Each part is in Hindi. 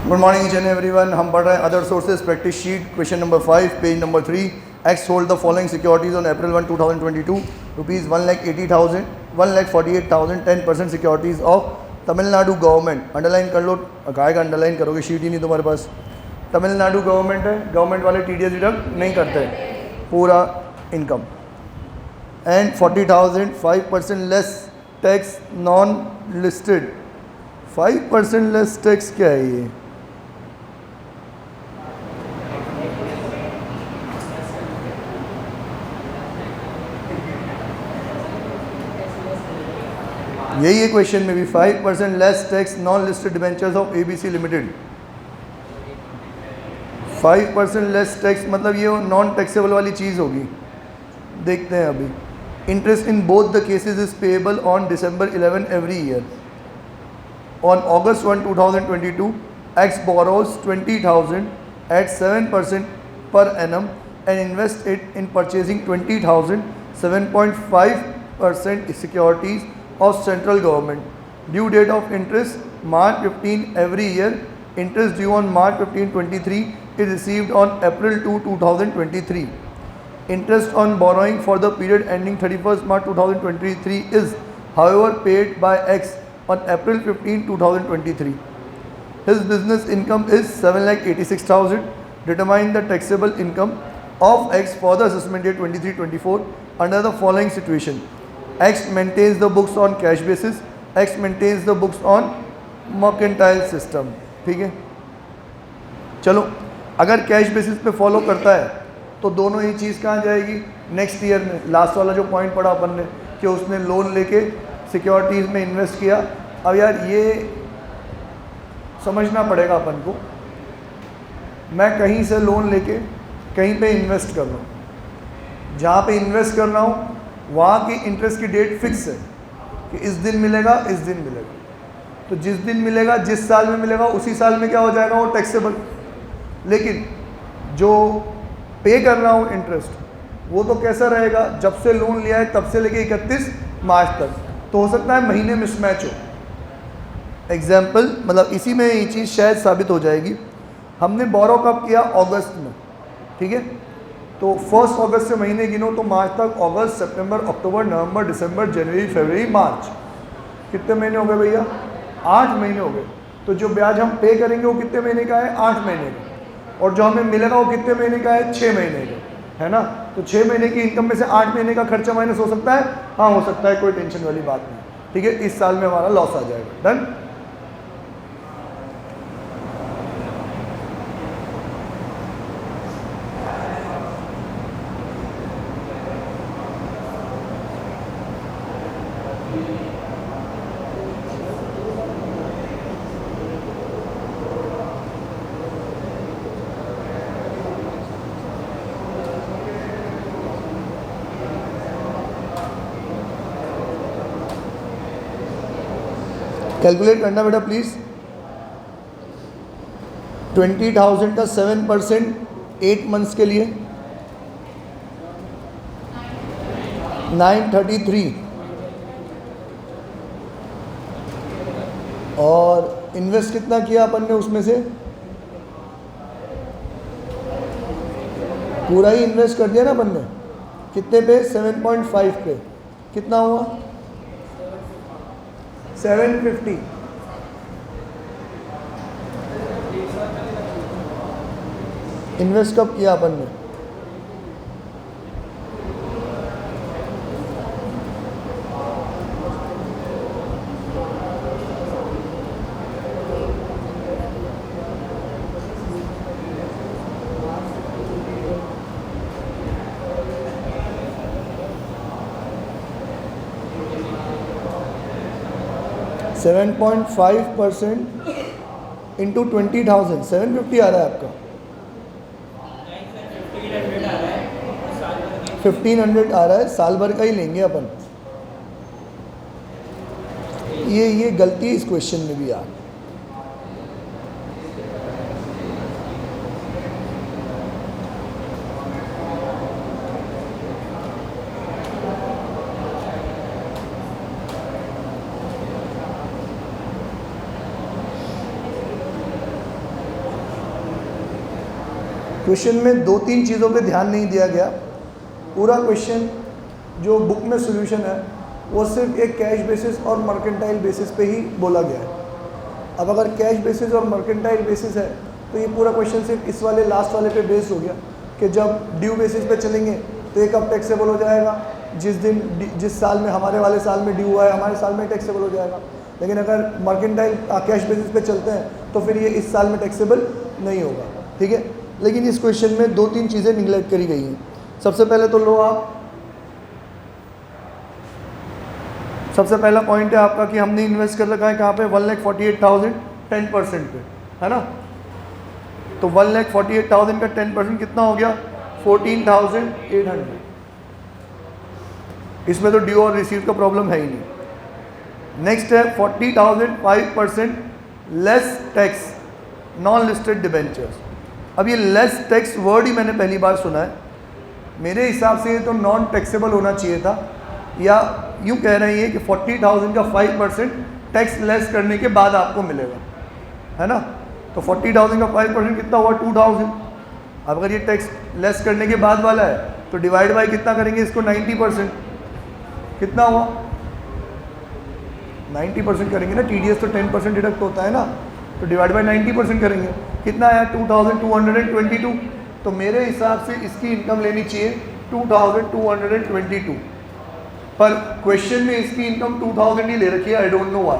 Good morning each and everyone. हम पढ़ रहे हैं other sources practice sheet question number 5 page number 3। X hold the following securities on April 1 2022 rupees 1,80,000 1,48,000 10% securities of Tamil Nadu government. Underline कर लो, काय का अंडरलाइन करोगे, शीट ही नहीं तुम्हारे पास। तमिलनाडु गवर्नमेंट है, गवर्नमेंट वाले TDS डिडक्ट नहीं करते पूरा income. And 40,000 5% less tax non listed. 5% less tax क्या है ये? यही है क्वेश्चन में भी। 5% less tax non listed debentures of ABC limited. 5% less tax मतलब ये नॉन टैक्सेबल वाली चीज़ होगी। देखते हैं अभी। Interest in both the cases is payable on December 11 every year. On August 1 2022 X borrows 20,000 at 7% per annum and invests it in purchasing 20,000 7.5% securities of central government. Due date of interest March 15 every year. Interest due on March 15 23 is received on April 2 2023. Interest on borrowing for the period ending 31st March 2023 is however paid by X on April 15 2023. His business income is 7,86,000. Determine the taxable income of X for the assessment year 23-24 under the following situation. X maintains the books on cash basis. X maintains the books on mercantile system. ठीक है, चलो अगर कैश बेसिस पे फॉलो करता है तो दोनों ही चीज़ कहाँ जाएगी? नेक्स्ट ईयर में। लास्ट वाला जो पॉइंट पढ़ा अपन ने कि उसने लोन लेके सिक्योरिटीज़ में इन्वेस्ट किया। अब यार ये समझना पड़ेगा अपन को। मैं कहीं से लोन लेके कहीं पे इन्वेस्ट कर रहा हूँ, जहाँ पे इन्वेस्ट कर रहा हूँ वहाँ की इंटरेस्ट की डेट फिक्स है कि इस दिन मिलेगा, इस दिन मिलेगा। तो जिस दिन मिलेगा, जिस साल में मिलेगा, उसी साल में क्या हो जाएगा, वो टैक्सेबल। लेकिन जो पे कर रहा हूँ इंटरेस्ट, वो तो कैसा रहेगा? जब से लोन लिया है तब से लेके 31 मार्च तक। तो हो सकता है महीने मिसमैच हो। एग्जाम्पल मतलब इसी में ये चीज़ शायद साबित हो जाएगी। हमने बोरो कब किया? अगस्त में, ठीक है। तो 1 अगस्त से महीने गिनो तो मार्च तक, अगस्त, सितंबर, अक्टूबर, नवंबर, दिसंबर, जनवरी, फरवरी, मार्च। कितने महीने हो गए भैया? 8 महीने हो गए। तो जो ब्याज हम पे करेंगे वो कितने महीने का है? 8 महीने का। और जो हमें मिलेगा वो कितने महीने का है? 6 महीने का, है ना। तो 6 महीने की इनकम में से 8 महीने का खर्चा माइनस हो सकता है? हाँ हो सकता है, कोई टेंशन वाली बात नहीं, ठीक है। इस साल में हमारा लॉस आ जाएगा। डन। कैलकुलेट करना बेटा प्लीज़। 20,000 का 7% 8 मंथ्स के लिए 933। और इन्वेस्ट कितना किया अपन ने उसमें से? पूरा ही इन्वेस्ट कर दिया ना अपन ने। कितने पे? 7.5 पे। कितना हुआ? 750। इन्वेस्ट कब किया अपन ने? %7.5 इंटू 20,000 750 आ रहा है आपका। 1500 आ रहा है, साल भर का ही लेंगे अपन। ये गलती इस क्वेश्चन में भी यार। क्वेश्चन में 2-3 चीज़ों पे ध्यान नहीं दिया गया। पूरा क्वेश्चन जो बुक में सॉल्यूशन है वो सिर्फ एक कैश बेसिस और मर्केंटाइल बेसिस पे ही बोला गया है। अब अगर कैश बेसिस और मर्केंटाइल बेसिस है तो ये पूरा क्वेश्चन सिर्फ इस वाले लास्ट वाले पे बेस्ड हो गया कि जब ड्यू बेसिस पे चलेंगे तो एक अब टैक्सेबल हो जाएगा, जिस साल में हमारे वाले साल में ड्यू हुआ है हमारे साल में टैक्सेबल हो जाएगा। लेकिन अगर मर्केंटाइल कैश बेसिस पे चलते हैं तो फिर ये इस साल में टैक्सेबल नहीं होगा, ठीक है। लेकिन इस क्वेश्चन में 2-3 चीज़ें निगलेक्ट करी गई हैं। सबसे पहले तो लो आप, सबसे पहला पॉइंट है आपका कि हमने इन्वेस्ट कर रखा है कहाँ पे, 1,48,000 10% पे, है ना। तो 1,48,000 का 10% कितना हो गया, 14,800। इसमें तो ड्यू और रिसीव का प्रॉब्लम है ही नहीं। नेक्स्ट है 40,000 5% less tax non listed debentures. अब ये लेस टैक्स वर्ड ही मैंने पहली बार सुना है। मेरे हिसाब से ये तो नॉन टैक्सेबल होना चाहिए था, या यूँ कह रही है कि 40,000 का 5% टैक्स लेस करने के बाद आपको मिलेगा, है ना। तो 40,000 का 5% कितना हुआ, 2,000। अब अगर ये टैक्स लेस करने के बाद वाला है तो डिवाइड बाय कितना करेंगे इसको, 90%। कितना हुआ, 90% करेंगे ना, TDS तो 10% डिडक्ट होता है ना, तो डिवाइड बाय 90% करेंगे। कितना आया, 2,222। तो मेरे हिसाब से इसकी इनकम लेनी चाहिए 2,222, पर क्वेश्चन में इसकी इनकम 2,000 ही ले रखी है। I don't know why.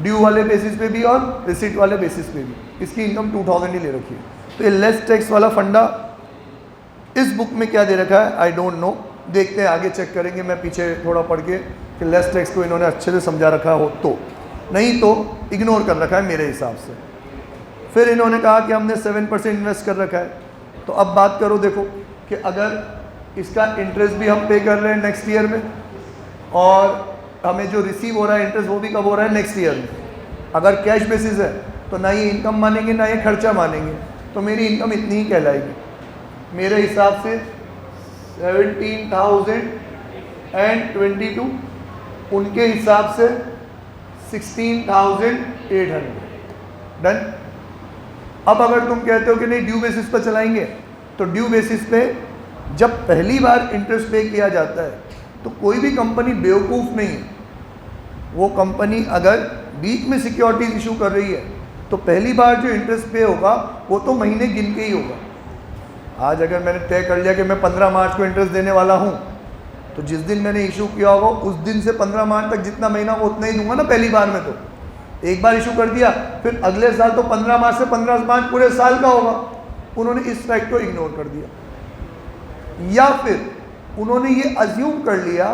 Due वाले बेसिस पे भी और रिसीट वाले बेसिस पे भी इसकी इनकम 2,000 ही ले रखी है। तो ये लेस टैक्स वाला फंडा इस बुक में क्या दे रखा है, आई डोंट नो। देखते हैं, आगे चेक करेंगे, मैं पीछे थोड़ा पढ़ के कि लेस टैक्स को इन्होंने अच्छे से समझा रखा हो तो, नहीं तो इग्नोर कर रखा है मेरे हिसाब से। फिर इन्होंने कहा कि हमने 7% इन्वेस्ट कर रखा है। तो अब बात करो, देखो कि अगर इसका इंटरेस्ट भी हम पे कर रहे हैं नेक्स्ट ईयर में, और हमें जो रिसीव हो रहा है इंटरेस्ट वो भी कब हो रहा है, नेक्स्ट ईयर में। अगर कैश बेसिस है तो ना ये इनकम मानेंगे ना ये खर्चा मानेंगे, तो मेरी इनकम इतनी ही कहलाएगी। मेरे हिसाब से 17,022, उनके हिसाब से 16,800। डन। अब अगर तुम कहते हो कि नहीं ड्यू बेसिस पर चलाएंगे, तो ड्यू बेसिस पे जब पहली बार इंटरेस्ट पे किया जाता है तो कोई भी कंपनी बेवकूफ़ नहीं है। वो कंपनी अगर बीच में सिक्योरिटीज इशू कर रही है तो पहली बार जो इंटरेस्ट पे होगा वो तो महीने गिन के ही होगा। आज अगर मैंने तय कर लिया कि मैं 15 मार्च को इंटरेस्ट देने वाला हूँ, तो जिस दिन मैंने इशू किया होगा उस दिन से 15 मार्च तक जितना महीना वो उतना ही दूंगा ना पहली बार में। तो एक बार इशू कर दिया, फिर अगले साल तो 15 मार्च से 15 मार्च पूरे साल का होगा। उन्होंने इस फैक्ट को इग्नोर कर दिया, या फिर उन्होंने ये अज्यूम कर लिया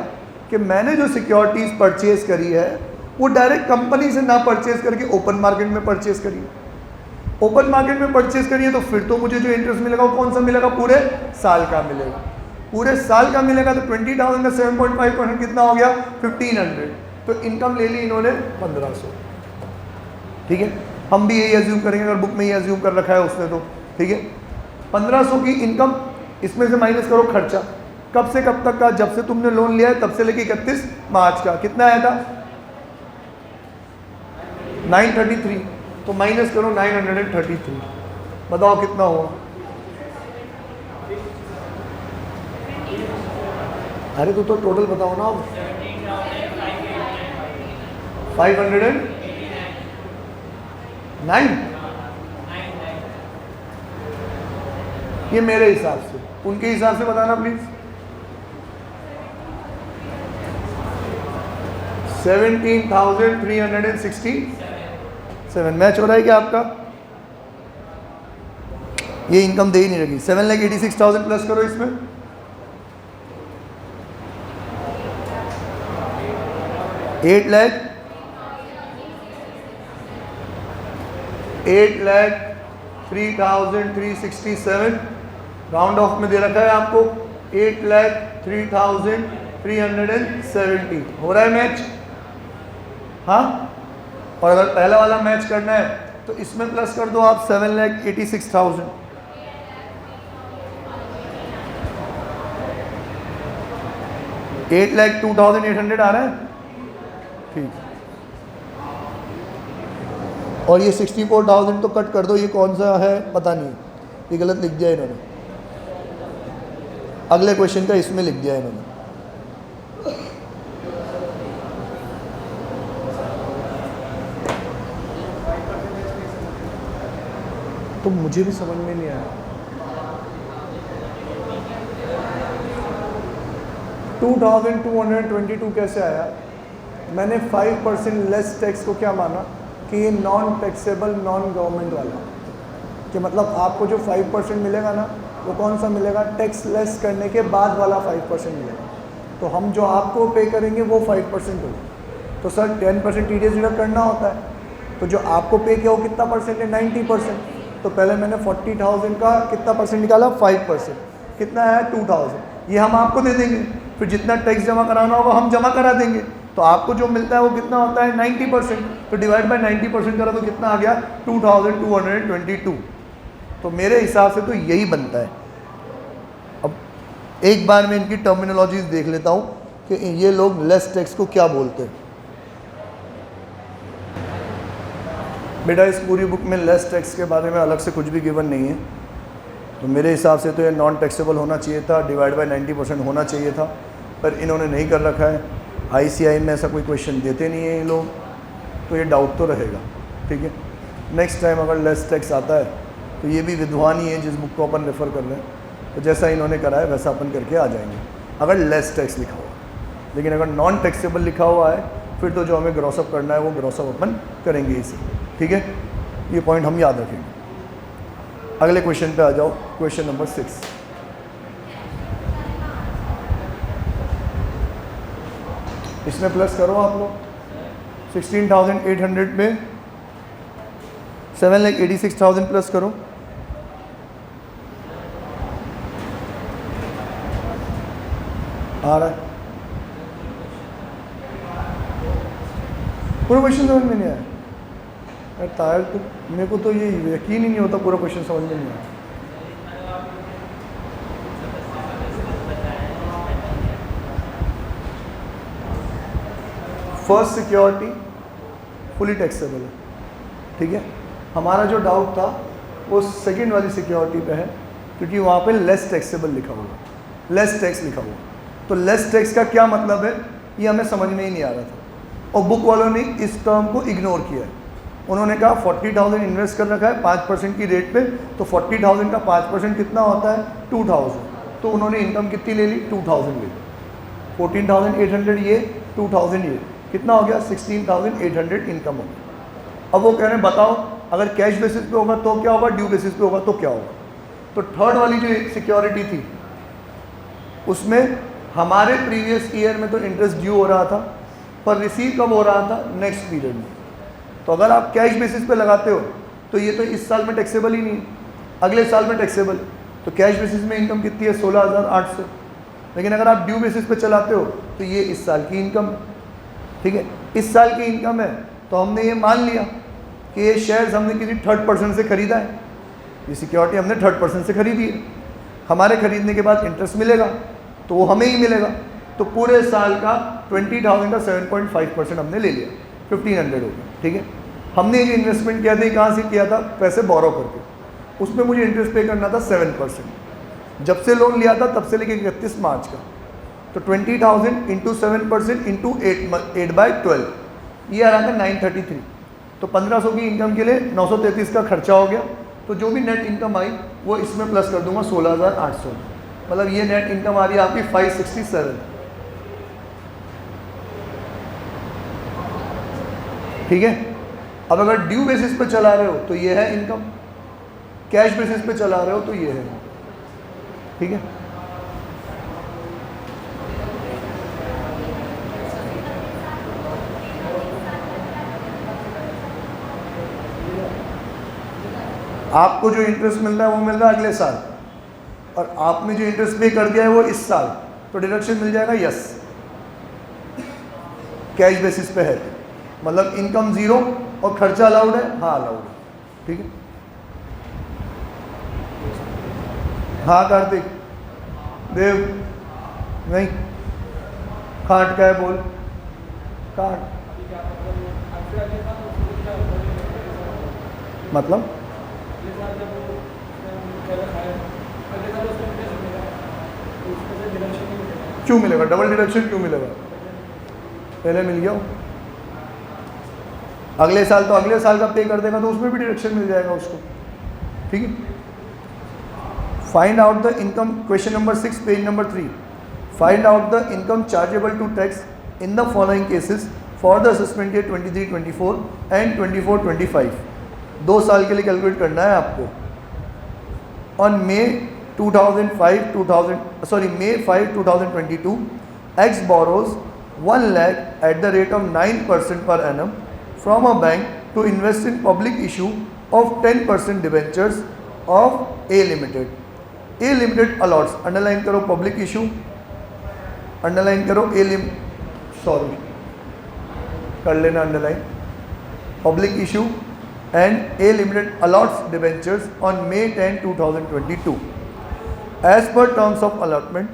कि मैंने जो सिक्योरिटीज़ परचेज करी है वो डायरेक्ट कंपनी से ना परचेज करके ओपन मार्केट में परचेज करी है। ओपन मार्केट में परचेज करी है तो फिर तो मुझे जो इंटरेस्ट मिलेगा वो कौन सा मिलेगा, पूरे साल का मिलेगा। पूरे साल का मिलेगा तो 20,000 का 7.5% कितना हो गया, 1,500। तो इनकम ले ली इन्होंने 1,500। ठीक है, हम भी यही अज्यूम करेंगे, अगर बुक में ही अज्यूम कर रखा है उसने तो। ठीक है, 1,500 की इनकम, इसमें से माइनस करो खर्चा। कब से कब तक का, जब से तुमने लोन लिया है तब से लेके 31 मार्च का कितना आया था, 933। तो माइनस करो 933, बताओ कितना हुआ। अरे तो टोटल बताओ ना आप। 509, ये मेरे हिसाब से, उनके हिसाब से बताना प्लीज। 17,367 मैच हो रहा है क्या आपका? ये इनकम दे ही नहीं रही। 7,86,000 प्लस करो इसमें, 8,03,367 राउंड ऑफ में दे रखा है आपको। 8,03,370 हो रहा है मैच। हाँ, और अगर पहला वाला मैच करना है तो इसमें प्लस कर दो आप 7,86,000। $8,02,800 आ रहा है, ठीक। और ये 64,000 तो कट कर दो, ये कौन सा है पता नहीं। ये गलत लिख दिया इन्होंने, अगले क्वेश्चन का इसमें लिख दिया इन्होंने। तो मुझे भी समझ में नहीं आया। 2222 कैसे आया? मैंने 5% लेस टैक्स को क्या माना कि ये नॉन टैक्सेबल नॉन गवर्नमेंट वाला, कि मतलब आपको जो 5% मिलेगा ना वो कौन सा मिलेगा? टैक्स लेस करने के बाद वाला 5% मिलेगा। तो हम जो आपको पे करेंगे वो 5% होगा। तो सर 10% TDS डिडक्ट करना होता है, तो जो आपको पे किया वो कितना परसेंट है? 90%। तो पहले मैंने 40,000 का कितना परसेंट निकाला? 5%। कितना है? 2,000। ये हम आपको दे देंगे, फिर जितना टैक्स जमा कराना होगा हम जमा करा देंगे। तो आपको जो मिलता है वो कितना होता है? 90%। तो डिवाइड बाय 90% करा तो कितना आ गया? 2222। तो मेरे हिसाब से तो यही बनता है। अब एक बार मैं इनकी टर्मिनोलॉजीज देख लेता हूँ कि ये लोग लेस टैक्स को क्या बोलते हैं। बेटा इस पूरी बुक में लेस टैक्स के बारे में अलग से कुछ भी गिवन नहीं है, तो मेरे हिसाब से तो ये नॉन टैक्सेबल होना चाहिए था, डिवाइड बाय 90% होना चाहिए था, पर इन्होंने नहीं कर रखा है। ICI में ऐसा कोई क्वेश्चन देते नहीं है ये लोग, तो ये डाउट तो रहेगा। ठीक है, नेक्स्ट टाइम अगर लेस टैक्स आता है तो ये भी विद्वान ही है जिस बुक को अपन रेफ़र कर रहे हैं, तो जैसा इन्होंने करा है वैसा अपन करके आ जाएंगे अगर लेस टैक्स लिखा हुआ है। लेकिन अगर नॉन टैक्सेबल लिखा हुआ है फिर तो जो हमें ग्रॉसअप करना है वो ग्रॉसअप अपन करेंगे इसे। ठीक है, ये पॉइंट हम याद रखेंगे। अगले क्वेश्चन पे आ जाओ, क्वेश्चन नंबर 6। इसमें प्लस करो आप लोग। 16,800 में 7,86,000 प्लस करो। आ रहा है? पूरा क्वेश्चन समझ में नहीं आया तायर, तो मेरे को तो ये यकीन ही नहीं होता पूरा क्वेश्चन समझ में नहीं आया। फर्स्ट सिक्योरिटी फुली टैक्सेबल है। ठीक है, हमारा जो डाउट था वो सेकंड वाली सिक्योरिटी पे है, क्योंकि वहाँ पे लेस टैक्सेबल लिखा हुआ, लेस टैक्स लिखा हुआ। तो लेस टैक्स का क्या मतलब है ये हमें समझ में ही नहीं आ रहा था, और बुक वालों ने इस टर्म को इग्नोर किया है। उन्होंने कहा 40,000 इन्वेस्ट कर रखा है 5% की रेट पे, तो 40,000 का 5% कितना होता है? 2,000। तो उन्होंने इनकम कितनी ले ली? 2,000 ले ली। 14,800 ये, 2,000 ये, कितना हो गया? 16,800 इनकम हो गया। अब वो कह रहे हैं बताओ अगर कैश बेसिस पे होगा तो क्या होगा, ड्यू बेसिस पे होगा तो क्या होगा। तो थर्ड वाली जो सिक्योरिटी थी उसमें हमारे प्रीवियस ईयर में तो इंटरेस्ट ड्यू हो रहा था, पर रिसीव कब हो रहा था? नेक्स्ट पीरियड में। तो अगर आप कैश बेसिस पे लगाते हो तो ये तो इस साल में टैक्सेबल ही नहीं है, अगले साल में टैक्सेबल। तो कैश बेसिस में इनकम कितनी है? 16,800। लेकिन अगर आप ड्यू बेसिस पे चलाते हो तो ये इस साल की इनकम है। ठीक है, इस साल की इनकम है तो हमने ये मान लिया कि ये शेयर्स हमने किसी थर्ड पर्सन से ख़रीदा है, ये सिक्योरिटी हमने थर्ड पर्सन से ख़रीदी है। हमारे ख़रीदने के बाद इंटरेस्ट मिलेगा तो वो हमें ही मिलेगा। तो पूरे साल का 20,000 का 7.5% हमने ले लिया, 1,500 हो गया। ठीक है, हमने ये इन्वेस्टमेंट किया था कहाँ से किया था? पैसे बोरो करके। उसमें मुझे इंटरेस्ट पे करना था 7%। जब से लोन लिया था तब से लेके 31 मार्च का। तो 20,000 इंटू 7% इंटू 8/12 ये आ रहा था 933। तो 1,500 की इनकम के लिए 933 का खर्चा हो गया। तो जो भी नेट इनकम आई वो इसमें प्लस कर दूंगा 16,800, मतलब ये नेट इनकम आ रही है आपकी 567। ठीक है, अब अगर ड्यू बेसिस पे चला रहे हो तो ये है इनकम, कैश बेसिस पे चला रहे हो तो ये है। ठीक है, आपको जो इंटरेस्ट मिल रहा है वो मिल रहा है अगले साल, और आपने जो इंटरेस्ट पे कर दिया है वो इस साल, तो डिडक्शन मिल जाएगा। यस, कैश बेसिस पे है, मतलब इनकम जीरो और खर्चा अलाउड है। हाँ अलाउड है। ठीक है, हाँ कार्तिक देव नहीं, काट का है बोल, काट मतलब क्यों मिलेगा? डबल डिडक्शन क्यों मिलेगा? पहले मिल गया, अगले साल तो अगले साल का पे कर देगा तो उसमें भी डिडक्शन मिल जाएगा उसको। ठीक है। Find out the income, question number 6 page number 3। Find out the income chargeable to tax in the following cases for the assessment year 23-24 and 24-25। 2 साल के लिए कैलकुलेट करना है आपको। On May 5, 2022, X borrows 1 lakh at the rate of 9% per annum from a bank to invest in public issue of 10% debentures of A Limited. A Limited allots, underline करो पब्लिक इशू, अंडरलाइन करो कर लेना underline public issue, and A Limited allots debentures on May 10, 2022. As per terms of allotment,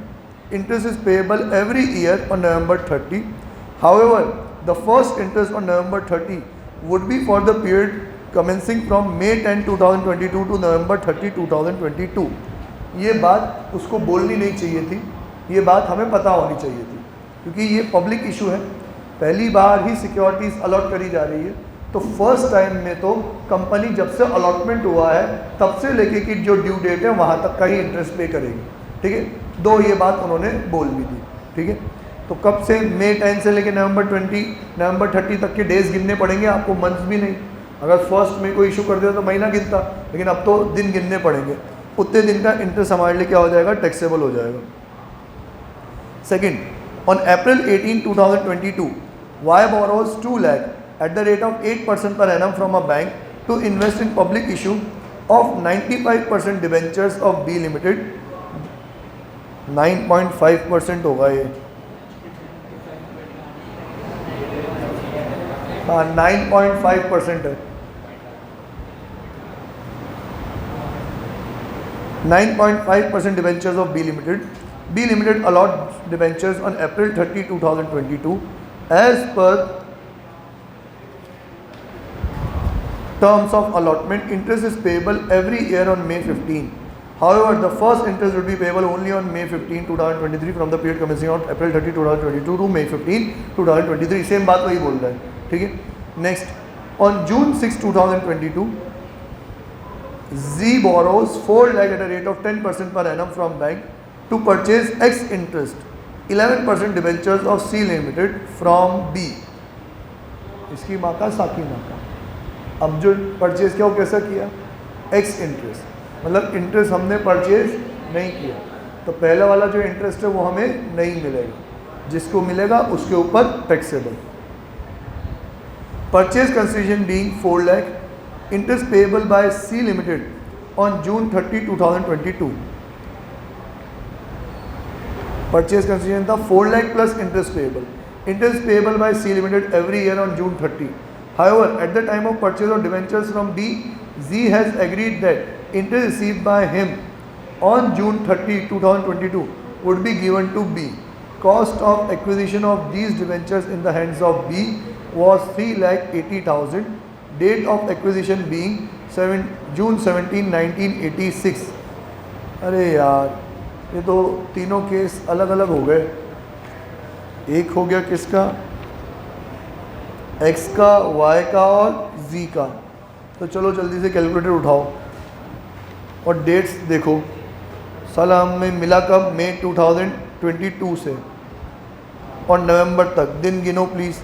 interest is payable every year on November 30. However, the first interest on November 30 would be for the period commencing from May 10, 2022 to November 30, 2022. ये बात उसको बोलनी नहीं चाहिए थी, ये बात हमें पता होनी चाहिए थी, क्योंकि ये पब्लिक इशू है, पहली बार ही सिक्योरिटीज़ अलॉट करी जा रही है। तो फर्स्ट टाइम में तो कंपनी जब से अलॉटमेंट हुआ है तब से लेके कि जो ड्यू डेट है वहाँ तक का ही इंटरेस्ट पे करेगी। ठीक है, 2 ये बात उन्होंने बोल भी दी। ठीक है, तो कब से? May 10 से लेके नवंबर 30 तक के डेज गिनने पड़ेंगे आपको, मंथ्स भी नहीं। अगर फर्स्ट में कोई इशू कर दिया तो महीना गिनता, लेकिन अब तो दिन गिनने पड़ेंगे। उतने दिन का इंटरेस्ट हमारे लिए क्या हो जाएगा? टैक्सेबल हो जाएगा। Second, on April 18, 2022, Y borrows 2 lakh at the rate of 8% per annum from a bank to invest in public issue of 95% debentures of B Limited। 9.5% होगा ये, हाँ 9.5% है। 9.5% debentures of B Limited. B Limited allowed debentures on April 30, 2022 as per terms of allotment. Interest is payable every year on May 15. However, the first interest will be payable only on May 15, 2023 from the period commencing on April 30, 2022 to May 15, 2023. Same बात वही बोल रहा है। ठीक है, next, on June 6, 2022, Z borrows 4 lakh at a rate of 10% per annum from bank to purchase X interest 11% debentures of C Limited from B। इसकी माँ का साकी माँ का। अब जो परचेज क्या, वो कैसा किया? X इंटरेस्ट, मतलब इंटरेस्ट हमने परचेज नहीं किया, तो पहला वाला जो इंटरेस्ट है वो हमें नहीं मिलेगा, जिसको मिलेगा उसके ऊपर taxable. Purchase consideration being 4 lakh, interest payable by C Limited on June 30, 2022. Purchase consideration था 4 lakh plus interest payable. Interest payable by C Limited every year on June 30. However, at the time of purchase of debentures from B, Z has agreed that interest received by him on June 30, 2022 would be given to B. Cost of acquisition of these debentures in the hands of B was 3,80,000. Date of acquisition being June 17, 1986. अरे यार, ये तो तीनों केस अलग अलग हो गए। एक हो गया किसका? X का, Y का और Z का। तो चलो जल्दी से कैलकुलेटर उठाओ और डेट्स देखो। साला हमें मिला कब? May 2022 से और नवंबर तक दिन गिनो प्लीज़।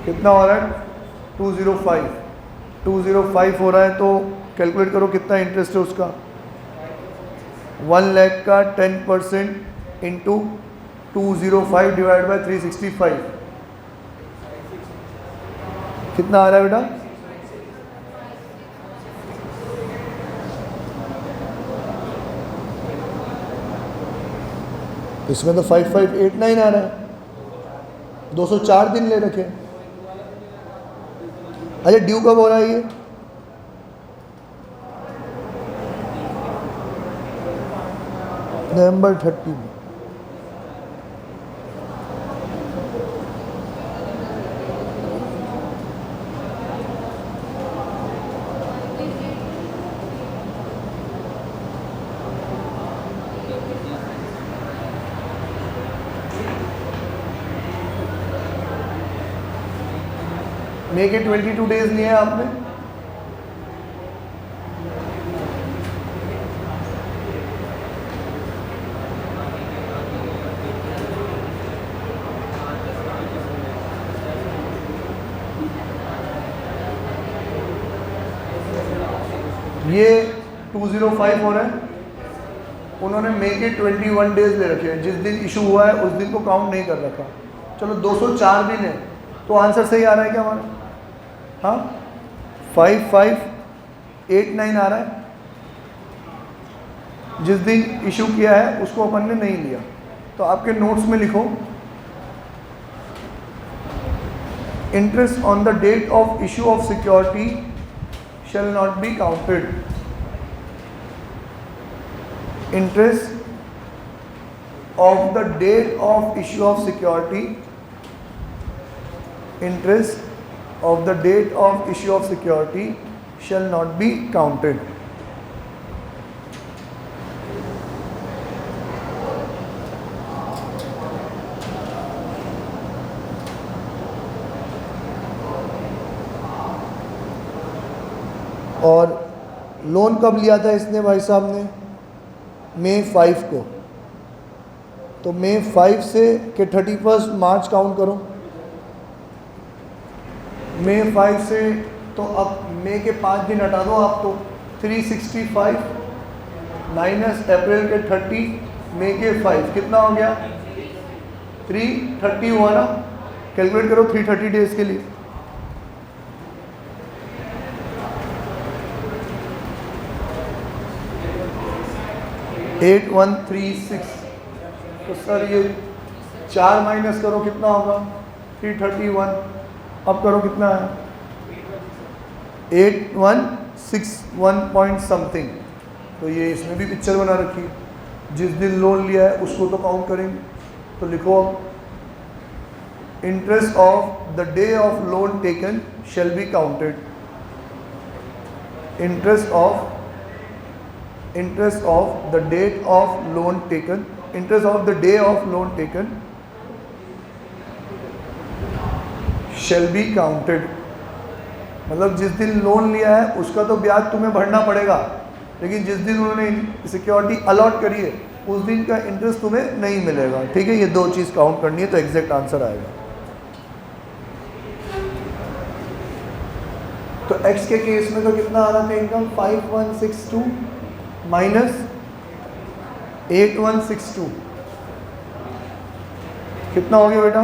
कितना हो रहा है? 205 हो रहा है, तो कैलकुलेट करो कितना इंटरेस्ट है उसका। 1 लाख का 10% इंटू 205 डिवाइड बाई 365 कितना आ रहा है बेटा? इसमें तो 5589 आ रहा है, 204 दिन ले रखे। अच्छा, ड्यू कब हो रहा है ये? नवंबर 30 में। मे के 22 डेज लिए हैं आपने, ये 205 हो रहा है। उन्होंने मे के 21 डेज ले रखे हैं, जिस दिन इशू हुआ है उस दिन को काउंट नहीं कर रखा। चलो 204 दिन है, तो आंसर सही आ रहा है क्या हमारा? हाँ, 5589 आ रहा है। जिस दिन इशू किया है उसको अपन ने नहीं लिया। तो आपके नोट्स में लिखो, interest on the date of issue of security shall not be counted. Interest of the date of issue of security, interest of the date of issue of security shall not be counted. और लोन कब लिया था इसने भाई साहब ने? मई 5 को। तो मई 5 से के 31 मार्च काउंट करो। मई 5 से तो अब मई के 5 दिन हटा दो आप, तो 365 माइनस अप्रैल के 30, मई के 5 कितना हो गया? 330 हुआ ना। कैलकुलेट करो 330 डेज के लिए। 8136। तो सर ये 4 माइनस करो कितना होगा? 331। अब करो कितना है? 8161 पॉइंट समथिंग। तो ये इसमें भी पिक्चर बना रखी है। जिस दिन लोन लिया है उसको तो काउंट करेंगे। तो लिखो, interest of the day of loan taken shall be counted. interest of the date of loan taken, interest of the day of loan taken shall be counted। मतलब जिस दिन लोन लिया है उसका तो ब्याज तुम्हें भरना पड़ेगा, लेकिन जिस दिन उन्होंने सिक्योरिटी अलॉट करी है उस दिन का इंटरेस्ट तुम्हें नहीं मिलेगा। ठीक है, ये दो चीज़ काउंट करनी है तो एग्जैक्ट आंसर आएगा। तो x के केस में तो कितना आ रहा था इनकम? 5162 माइनस 8162 कितना हो गया बेटा?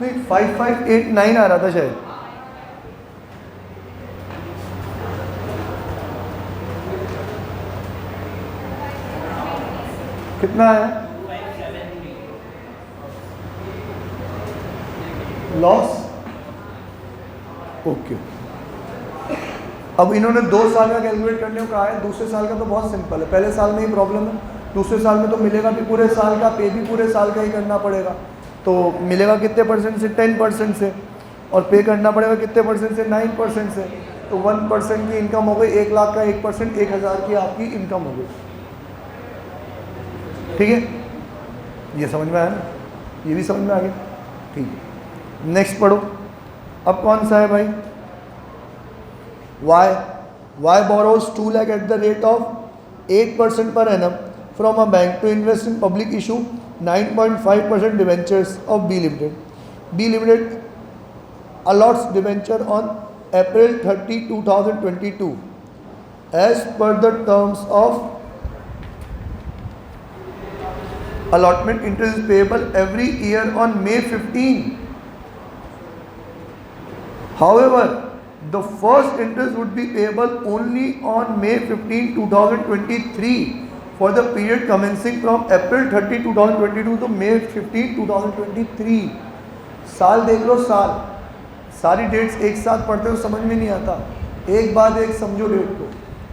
नहीं, 5589 आ रहा था शायद। कितना है लॉस? ओके। अब इन्होंने 2 साल का कैलकुलेट करने को कहा है। दूसरे साल का तो बहुत सिंपल है, पहले साल में ही प्रॉब्लम है। दूसरे साल में तो मिलेगा भी पूरे साल का, पे भी पूरे साल का ही करना पड़ेगा। तो मिलेगा कितने परसेंट से? 10% से। और पे करना पड़ेगा कितने परसेंट से? 9% से। तो 1% की इनकम हो गई 1 लाख का 1%, 1000 की आपकी इनकम हो गई। ठीक है, ये समझ में आया ना? ये भी समझ में आ गया? ठीक है, नेक्स्ट पढ़ो। अब कौन सा है भाई? Y borrows 2 lakh at the rate of 8% per annum from a bank to invest in public issue 9.5% debentures of B Limited. B Limited allots debenture on April 30, 2022 as per the terms of allotment. Interest is payable every year on May 15. However, the first interest would be payable only on May 15, 2023 for the period commencing from April 30, 2022 to May 15, 2023। साल देख लो, सारी डेट्स एक साथ पढ़ते हो समझ में नहीं आता। एक बाद एक समझो डेट को।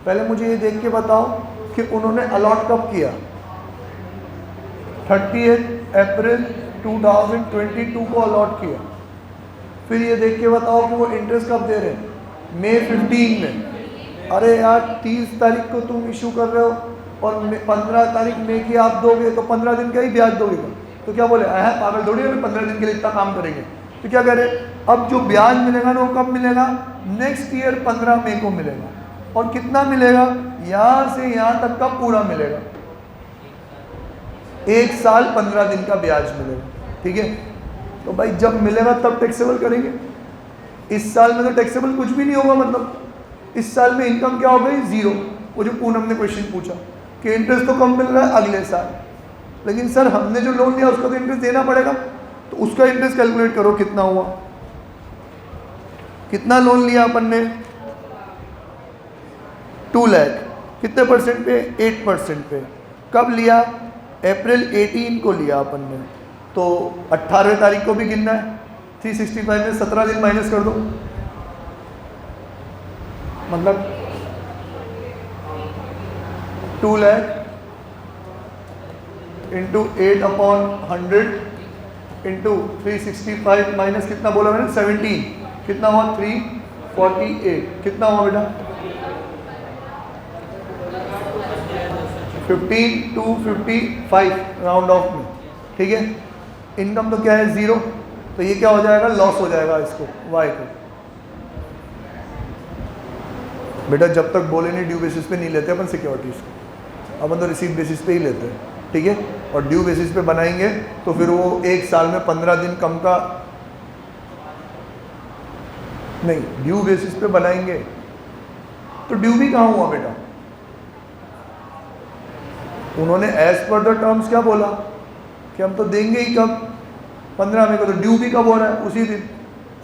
पहले मुझे ये देख के बताओ कि उन्होंने अलॉट कब किया? 30 अप्रैल 2022 को अलॉट किया। फिर ये देख के बताओ कि वो इंटरेस्ट कब दे रहे हैं? मई 15 में। अरे यार 30 तारीख को तुम इशू कर रहे हो और 15 तारीख मई की आप दोगे, तो 15 दिन का ही ब्याज दोगे। तो क्या बोले, पागल थोड़ी है 15 दिन के लिए इतना काम करेंगे। तो क्या करें, अब जो ब्याज मिलेगा ना वो कब मिलेगा, नेक्स्ट ईयर 15 मई को मिलेगा। और कितना मिलेगा, यहाँ से यहाँ तक का पूरा मिलेगा, 1 साल 15 दिन का ब्याज मिलेगा। ठीक है, तो भाई जब मिलेगा तब टैक्सेबल करेंगे। इस साल में तो टैक्सेबल कुछ भी नहीं होगा, मतलब इस साल में इनकम क्या हो गई, जीरो। वो जो पूनम ने क्वेश्चन पूछा कि इंटरेस्ट तो कम मिल रहा है अगले साल, लेकिन सर हमने जो लोन लिया उसका तो इंटरेस्ट देना पड़ेगा, तो उसका इंटरेस्ट कैलकुलेट करो कितना हुआ। कितना लोन लिया अपन ने, 2 लाख, कितने परसेंट पे, 8% पे। कब लिया, अप्रैल 18 को लिया अपन ने, तो 18 तारीख को भी गिनना है। 365 में 17 दिन माइनस कर दो, मतलब 2 लाख इंटू 8/100 इंटू 365 माइनस कितना बोला मैंने, 17, कितना हुआ 348, कितना हुआ बेटा 15,255 राउंड ऑफ में। ठीक है, इनकम तो क्या है, जीरो, तो ये क्या हो जाएगा, लॉस हो जाएगा इसको, वाई को। बेटा जब तक बोले नहीं ड्यू बेसिस पे नहीं लेते अपन सिक्योरिटीज को, अपन तो रिसीव बेसिस पे ही लेते हैं। ठीक है, और ड्यू बेसिस पे बनाएंगे तो फिर वो 1 साल में 15 दिन कम का नहीं, ड्यू बेसिस पे बनाएंगे तो ड्यू भी कहाँ हुआ बेटा, उन्होंने एज पर द टर्म्स क्या बोला कि हम तो देंगे ही कब, 15 मई को, तो ड्यू भी कब हो रहा है, उसी दिन।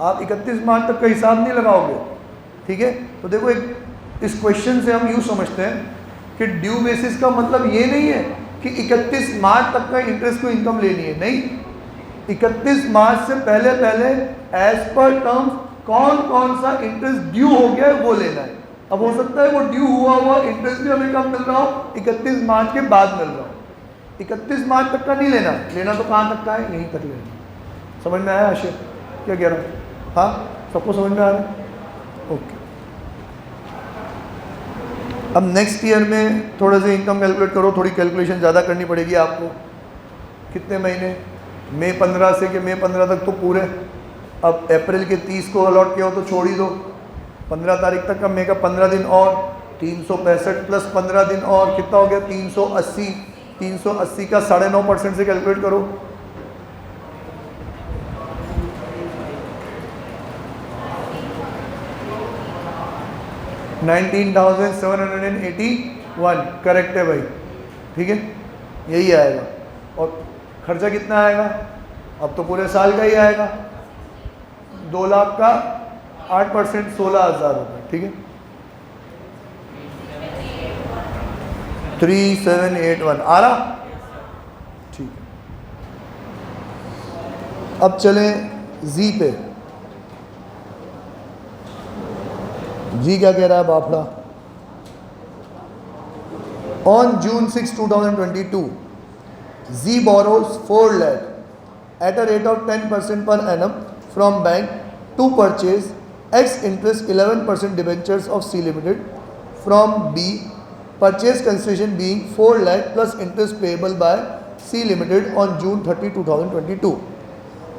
आप 31 मार्च तक का हिसाब नहीं लगाओगे। ठीक है, तो देखो एक इस क्वेश्चन से हम यूँ समझते हैं कि ड्यू बेसिस का मतलब ये नहीं है कि 31 मार्च तक का इंटरेस्ट को इनकम लेनी है, नहीं, 31 मार्च से पहले पहले एज पर टर्म्स कौन कौन सा इंटरेस्ट ड्यू हो गया है वो लेना है। अब हो सकता है वो ड्यू हुआ इंटरेस्ट भी हमें कब मिल रहा हो, 31 मार्च के बाद मिल रहा हो। 31 मार्च तक का नहीं लेना, लेना तो कहाँ तक का है, यहीं तक लेना। समझ में आया आशिर क्या कह रहा हूँ, हाँ सबको समझ में आ रहा है, ओके। अब नेक्स्ट ईयर में थोड़ा सा इनकम कैलकुलेट करो, थोड़ी कैलकुलेशन ज़्यादा करनी पड़ेगी आपको। कितने महीने, मई 15 से कि मई 15 तक तो पूरे, अब अप्रैल के 30 को अलॉट किया हो तो छोड़ ही दो, 15 तारीख तक का मई का 15 दिन और 365 प्लस 15 दिन और कितना हो गया 380, 380 का 9.5% से कैलकुलेट करो। $19,781 करेक्ट है भाई। ठीक है, यही आएगा। और खर्चा कितना आएगा, अब तो पूरे साल का ही आएगा, 2 लाख का 8% 16,000 रुपये। ठीक है, 3781 आ रहा, ठीक है। अब चलें जी पे। जी क्या कह रहा है बापड़ा, on June 6, 2022 G borrows 4 lakh at a rate of 10% per annum from bank to purchase X interest 11% debentures of C Limited from B, purchase consideration being 4 lakh plus interest payable by C Limited on June 30, 2022.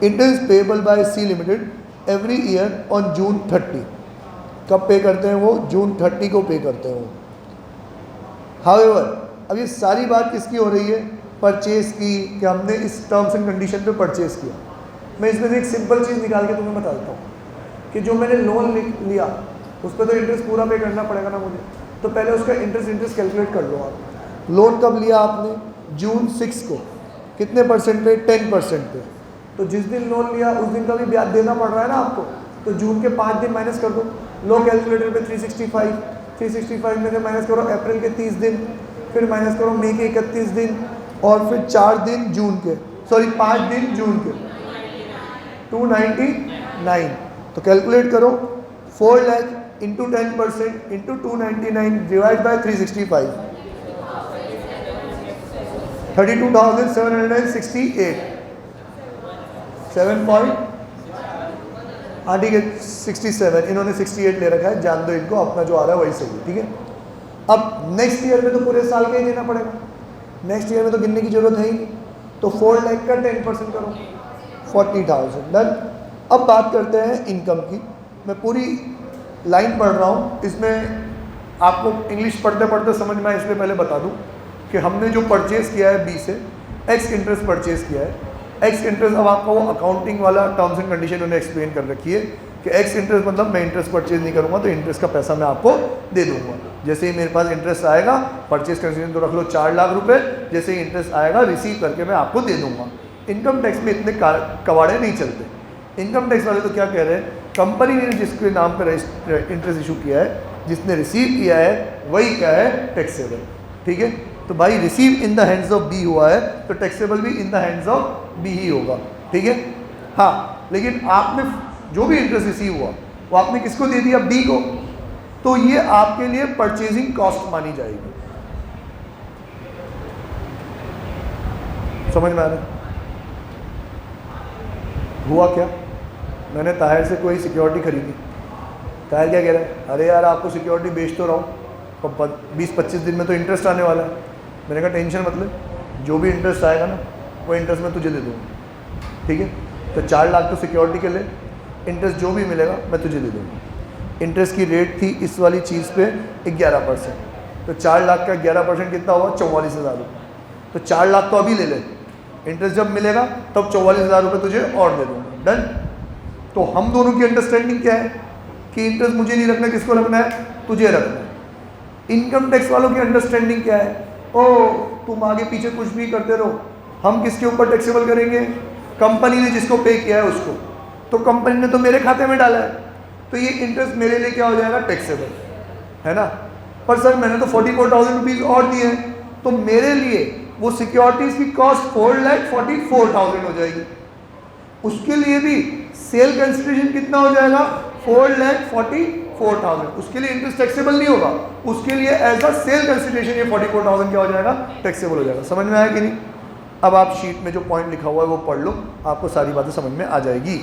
Interest payable by C Limited every year on June 30. कब पे करते हैं वो, June 30 को पे करते हैं वो। हाउएवर अब ये सारी बात किसकी हो रही है, परचेज की, कि हमने इस टर्म्स एंड कंडीशन पे परचेज किया। मैं इसमें से एक सिंपल चीज़ निकाल के तुम्हें बता देता हूँ कि जो मैंने लोन लिया उस पर तो इंटरेस्ट पूरा पे करना पड़ेगा ना मुझे, तो पहले उसका इंटरेस्ट कैलकुलेट कर लो आप। लोन कब लिया आपने, June 6 को, कितने परसेंट पे, 10% पे। तो जिस दिन लोन लिया उस दिन का भी ब्याज देना पड़ रहा है ना आपको, तो जून के 5 दिन माइनस कर दो। लो कैलकुलेटर पे 365 में से माइनस करो अप्रैल के 30 दिन, फिर माइनस करो मई के 31 दिन, और फिर 4 दिन जून के, सॉरी 5 दिन जून के, 299। तो कैलकुलेट करो 4 lakh into 10% into 299 divide by 365, 32,768, 7 point, हाँ ठीक है 67, इन्होंने 68 ले रखा है, जान दो इनको, अपना जो आ रहा है वही सही है। ठीक है, अब नेक्स्ट ईयर में तो पूरे साल का ही देना पड़ेगा, नेक्स्ट ईयर में तो गिनने की जरूरत है ही नहीं। तो 4 लाख का 10% करो, 40,000 डन। अब बात करते हैं इनकम की। मैं पूरी लाइन पढ़ रहा हूँ, इसमें आपको इंग्लिश पढ़ते पढ़ते समझ में आए इसलिए पहले बता दूँ कि हमने जो परचेज़ किया है बी से एक्स इंटरेस्ट परचेज़ किया है। एक्स इंटरेस्ट, अब आपको वो अकाउंटिंग वाला टर्म्स एंड कंडीशन उन्हें एक्सप्लेन कर रखी है कि एक्स इंटरेस्ट मतलब मैं इंटरेस्ट परचेज नहीं करूँगा तो इंटरेस्ट का पैसा मैं आपको दे दूँगा। जैसे ही मेरे पास इंटरेस्ट आएगा, परचेज कंसीडरेशन तो रख लो 4 लाख रुपए, जैसे ही इंटरेस्ट आएगा रिसीव करके मैं आपको दे दूँगा। इनकम टैक्स में इतने कवाड़े नहीं चलते। इनकम टैक्स वाले तो क्या कह रहे हैं, कंपनी ने जिसके नाम पर इंटरेस्ट इशू किया है, जिसने रिसीव किया है वही क्या है, टैक्सेबल। ठीक है, तो भाई receive in the hands of B हुआ है तो टैक्सेबल भी in the hands of B ही होगा। ठीक है, हाँ, लेकिन आपने जो भी इंटरेस्ट रिसीव हुआ वो आपने किसको दे दिया, बी को, तो ये आपके लिए परचेजिंग कॉस्ट मानी जाएगी। समझ में आ रहा है? हुआ क्या, मैंने ताहिर से कोई सिक्योरिटी खरीदी, ताहिर क्या कह रहा है, अरे यार आपको सिक्योरिटी बेच तो रहा हूँ, 20-25 दिन में तो इंटरेस्ट आने वाला है। मैंने कहा टेंशन मतलब, जो भी इंटरेस्ट आएगा ना वो इंटरेस्ट मैं तुझे दे दूँगा। ठीक है, तो 4 लाख तो सिक्योरिटी के लिए, इंटरेस्ट जो भी मिलेगा मैं तुझे दे दूँगा। इंटरेस्ट की रेट थी इस वाली चीज़ पे 11%, तो 4 लाख का 11% कितना हुआ, 44,000 रुपये। तो 4 लाख तो अभी ले ले, इंटरेस्ट जब मिलेगा तब 44,000 रुपये तुझे और दे दूँगा। डन। तो हम दोनों की अंडरस्टैंडिंग क्या है कि इंटरेस्ट मुझे नहीं रखना, किसको रखना है, तुझे रखना है। इनकम टैक्स वालों की अंडरस्टैंडिंग क्या है, ओ तुम आगे पीछे कुछ भी करते रहो, हम किसके ऊपर टैक्सेबल करेंगे, कंपनी ने जिसको पे किया है उसको, तो कंपनी ने तो मेरे खाते में डाला है, तो ये इंटरेस्ट मेरे लिए क्या हो जाएगा, टैक्सेबल है ना। पर सर मैंने तो 44,000 रुपीज़ और दिए हैं, तो मेरे लिए वो सिक्योरिटीज़ की कॉस्ट 4,44,000 हो जाएगी। उसके लिए भी सेल कंसिडरेशन कितना हो जाएगा, 4,44,000। उसके लिए इंटरेस्ट टैक्सेबल नहीं होगा, उसके लिए एज अ सेल कंसिडरेशन ये 44,000 क्या हो जाएगा, टैक्सेबल हो जाएगा। समझ में आया कि नहीं? अब आप शीट में जो पॉइंट लिखा हुआ है वो पढ़ लो, आपको सारी बातें समझ में आ जाएगी।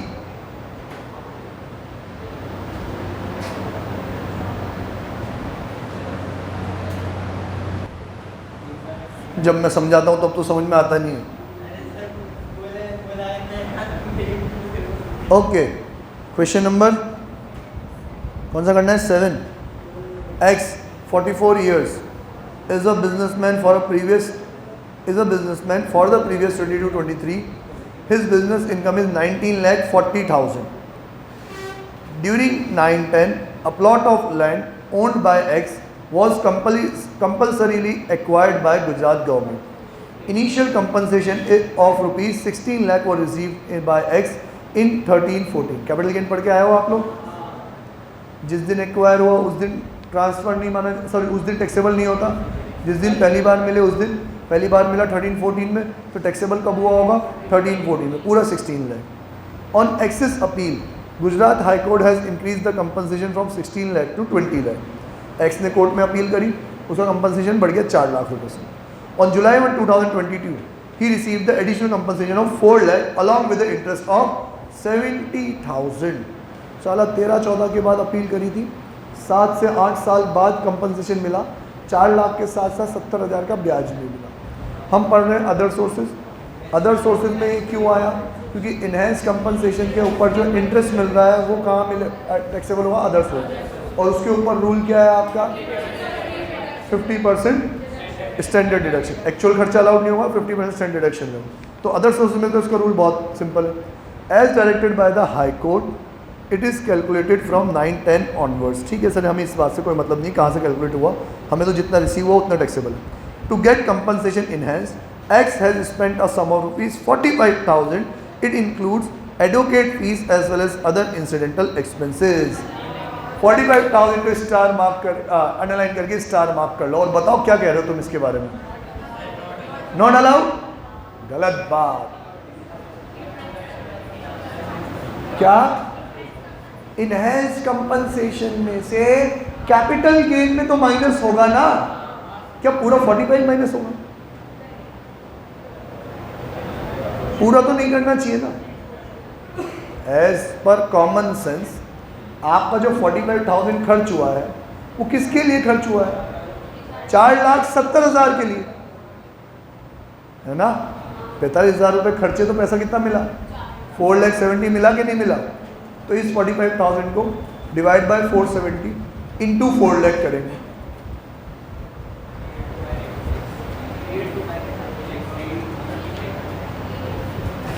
जब मैं समझाता हूँ तब तो समझ में आता नहीं है। ओके, क्वेश्चन नंबर कौन सा करना है, 7। X 44 years is a businessman for the previous 22-23. His business income is 19,40,000. During 9-10, a plot of land owned by X was compulsorily acquired by Gujarat government. Initial compensation of rupees 16 lakh was received by X in 13-14. Capital gain पढ़ के आए हो आप लोग? जिस दिन एक्वायर हुआ उस दिन ट्रांसफर नहीं माना, सॉरी उस दिन टैक्सेबल नहीं होता। जिस दिन पहली बार मिले उस दिन, पहली बार मिला 13-14 में, तो टैक्सेबल कब हुआ होगा, 13-14 में, पूरा 16 lakh. On X's appeal Gujarat high court has increase the compensation from 16 lakh to 20 lakh. X ने कोर्ट में अपील करी, उसका कंपनसेशन बढ़ गया 4 लाख रुपये से। On July 1, 2022 he receive the additional compensation of 4 lakh along with the interest of 70,000। साला 13-14 के बाद अपील करी थी, 7 से 8 साल बाद कंपनसेशन मिला, 4 लाख के साथ साथ 70,000 का ब्याज भी मिला। हम पढ़ रहे हैं अदर सोर्सेज। अदर सोर्सेज में ये क्यों आया, क्योंकि इन्हेंस कंपनसेशन के ऊपर जो इंटरेस्ट मिल रहा है वो कहाँ मिले, टैक्सेबल हुआ अदर सोर्स, और उसके ऊपर रूल क्या है आपका, 50% स्टैंडर्ड डिडक्शन। एक्चुअल खर्चा अलाउड नहीं होगा, 50% स्टैंडर्ड डिडक्शन होगा। तो अदर सोर्सेज में तो उसका रूल बहुत सिंपल है, as directed by the high court it is calculated from 9-10 onwards. ठीक है सर, हमें इस बात से कोई मतलब नहीं कहाँ से कैलकुलेट हुआ, हमें तो जितना रिसीव हुआ उतना टैक्सेबल है। To get compensation enhance, X has spent a sum of rupees 45,000. It includes advocate fees as well as other incidental expenses. 45,000 को स्टार मार्क कर, अंडरलाइन करके स्टार मार्क कर लो और बताओ क्या कह रहे हो तुम इसके बारे में। नॉट अलाउड, गलत बात। क्या इनहेंस कंपनसेशन में से कैपिटल गेन में तो माइनस होगा ना, क्या पूरा 45 माइनस होगा? पूरा तो नहीं करना चाहिए ना। एज पर कॉमन सेंस आपका जो 45,000 खर्च हुआ है वो किसके लिए खर्च हुआ है, 4,70,000 के लिए, है ना। 45,000 रुपये खर्चे तो पैसा कितना मिला, 4,70,000 मिला कि नहीं मिला? तो इस 45,000 को डिवाइड बाय 470 इंटू 4 लाख करेंगे।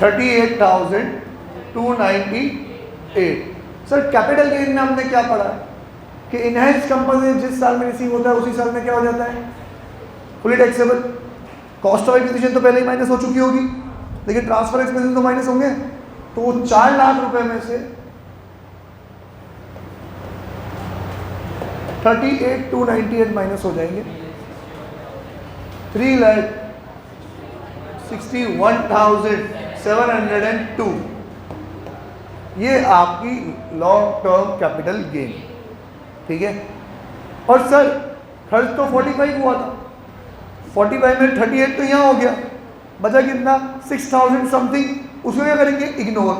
$38,298। सर कैपिटल गेन में हमने क्या पढ़ा कि इनहेंस कंपनी जिस साल में रिसीव होता है उसी साल में क्या हो जाता है? Fully taxable. Cost of acquisition तो पहले ही माइनस हो चुकी होगी, लेकिन ट्रांसफर एक्सपेंसेस तो माइनस होंगे। तो 4 लाख रुपए में से 38,298 माइनस हो जाएंगे। 3,61,702। ये आपकी लॉन्ग टर्म कैपिटल गेन, ठीक है। और सर खर्च तो 45 हुआ था, 45 में 38 तो यहाँ हो गया, बचा कितना? 6,000 समथिंग। उसको क्या करेंगे? इग्नोर।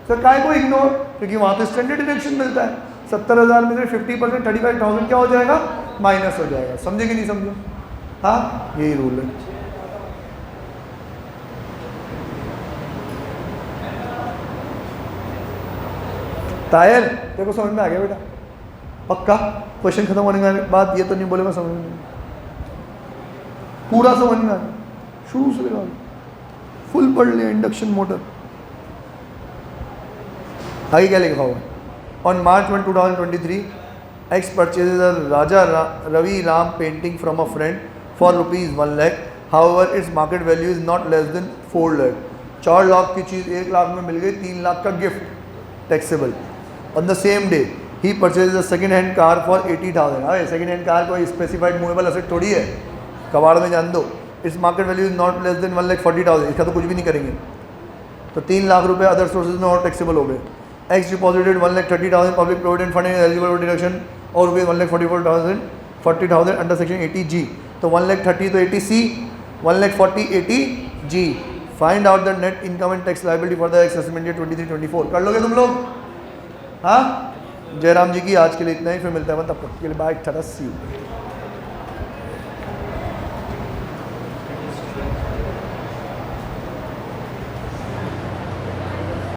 सर काय को इग्नोर? क्योंकि वहाँ तो स्टैंडर्ड डिडक्शन मिलता है। 70,000 में से 50% 35,000 क्या हो जाएगा? माइनस हो जाएगा। समझे कि नहीं समझे? हाँ, यही रूल है। तायर देखो समझ में आ गया बेटा? पक्का? क्वेश्चन खत्म होने के बाद ये तो नहीं बोलेगा समझ में नहीं, पूरा समझ में आ गया शुरू से लगा फुल पढ़ लिया इंडक्शन मोटर। आगे क्या लिखा हुआ? On March 1, 2023 X purchases a Raja Ravi Ram painting from a friend for rupees 1 lakh. However, its market value is not less than 4 lakh. 4 lakh की चीज़ 1 लाख में मिल गई, 3 लाख का gift taxable. On the same day, he purchases a second hand car for 80,000। अरे सेकेंड हैंड कार कोई स्पेसिफाइड मूवेबल असेट थोड़ी है, कबाड़ में जान दो। Its market value is not less than 1,40,000। इसका तो कुछ भी नहीं करेंगे, तो 3 लाख रुपए अदर सोर्सेज में और टैक्सेबल हो गए। X deposited 1,30,000 public provident fund eligible for deduction और रुपीज 1,44,040 अंडर सेक्शन 80G। तो 1,30,000 तो 80C, 1,40,000 80G। Find out the net income and tax liability for the x assessment year 23-24। कर लोगे तुम लोग? हाँ, जयराम जी की आज के लिए इतना ही, फिर मिलता है तब तक के लिए बाय, टाटा, सी यू।